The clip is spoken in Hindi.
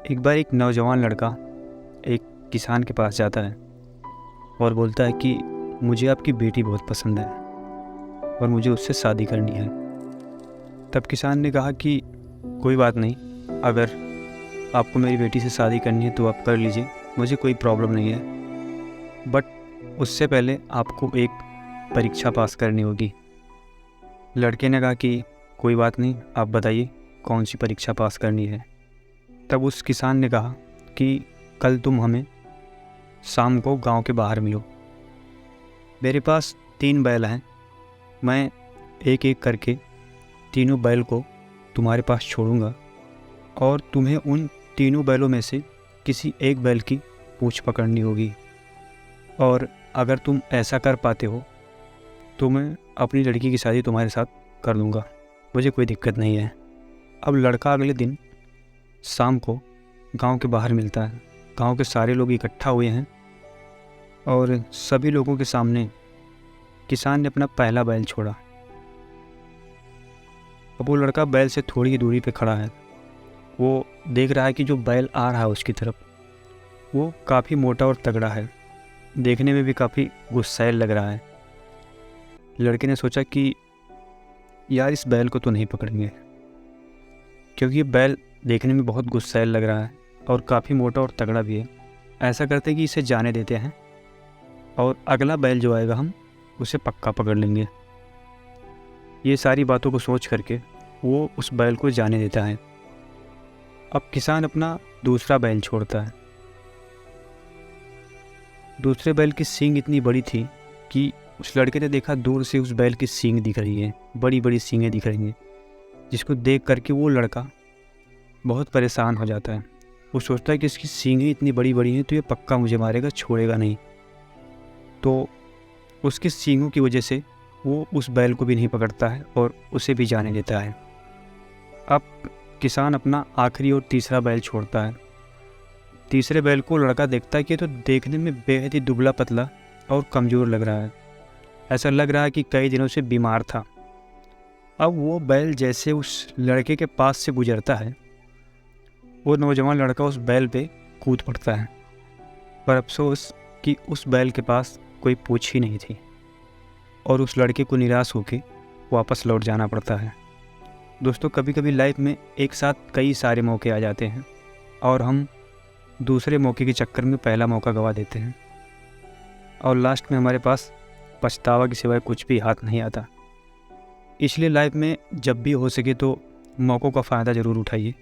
एक बार एक नौजवान लड़का एक किसान के पास जाता है और बोलता है कि मुझे आपकी बेटी बहुत पसंद है और मुझे उससे शादी करनी है। तब किसान ने कहा कि कोई बात नहीं, अगर आपको मेरी बेटी से शादी करनी है तो आप कर लीजिए, मुझे कोई प्रॉब्लम नहीं है, बट उससे पहले आपको एक परीक्षा पास करनी होगी। लड़के ने कहा कि कोई बात नहीं, आप बताइए कौन सी परीक्षा पास करनी है। तब उस किसान ने कहा कि कल तुम हमें शाम को गांव के बाहर मिलो। मेरे पास 3 बैल हैं, मैं एक एक करके तीनों बैल को तुम्हारे पास छोड़ूंगा और तुम्हें उन तीनों बैलों में से किसी एक बैल की पूंछ पकड़नी होगी, और अगर तुम ऐसा कर पाते हो तो मैं अपनी लड़की की शादी तुम्हारे साथ कर दूंगा, मुझे कोई दिक्कत नहीं है। अब लड़का अगले दिन शाम को गांव के बाहर मिलता है। गांव के सारे लोग इकट्ठा हुए हैं और सभी लोगों के सामने किसान ने अपना पहला बैल छोड़ा। अब वो लड़का बैल से थोड़ी ही दूरी पे खड़ा है। वो देख रहा है कि जो बैल आ रहा है उसकी तरफ, वो काफ़ी मोटा और तगड़ा है, देखने में भी काफ़ी गुस्सैल लग रहा है। लड़के ने सोचा कि यार इस बैल को तो नहीं पकड़ेंगे, क्योंकि ये बैल देखने में बहुत गुस्सैल लग रहा है और काफ़ी मोटा और तगड़ा भी है। ऐसा करते हैं कि इसे जाने देते हैं और अगला बैल जो आएगा हम उसे पक्का पकड़ लेंगे। ये सारी बातों को सोच करके वो उस बैल को जाने देता है। अब किसान अपना दूसरा बैल छोड़ता है। दूसरे बैल की सींग इतनी बड़ी थी कि उस लड़के ने देखा दूर से उस बैल की सींग दिख रही है, बड़ी बड़ी सींगें दिख रही हैं, जिसको देख करके वो लड़का बहुत परेशान हो जाता है। वो सोचता है कि इसकी सींगें इतनी बड़ी बड़ी हैं तो ये पक्का मुझे मारेगा, छोड़ेगा नहीं। तो उसकी सींगों की वजह से वो उस बैल को भी नहीं पकड़ता है और उसे भी जाने देता है। अब किसान अपना आखिरी और तीसरा बैल छोड़ता है। तीसरे बैल को लड़का देखता है कि तो देखने में बेहद ही दुबला पतला और कमज़ोर लग रहा है। ऐसा लग रहा है कि कई दिनों से बीमार था। अब वो बैल जैसे उस लड़के के पास से गुजरता है, वो नौजवान लड़का उस बैल पे कूद पड़ता है, पर अफसोस कि उस बैल के पास कोई पूँछ ही नहीं थी और उस लड़के को निराश होकर वापस लौट जाना पड़ता है। दोस्तों, कभी कभी लाइफ में एक साथ कई सारे मौके आ जाते हैं और हम दूसरे मौके के चक्कर में पहला मौका गंवा देते हैं और लास्ट में हमारे पास पछतावा के सिवाय कुछ भी हाथ नहीं आता। इसलिए लाइफ में जब भी हो सके तो मौक़ों का फ़ायदा ज़रूर उठाइए।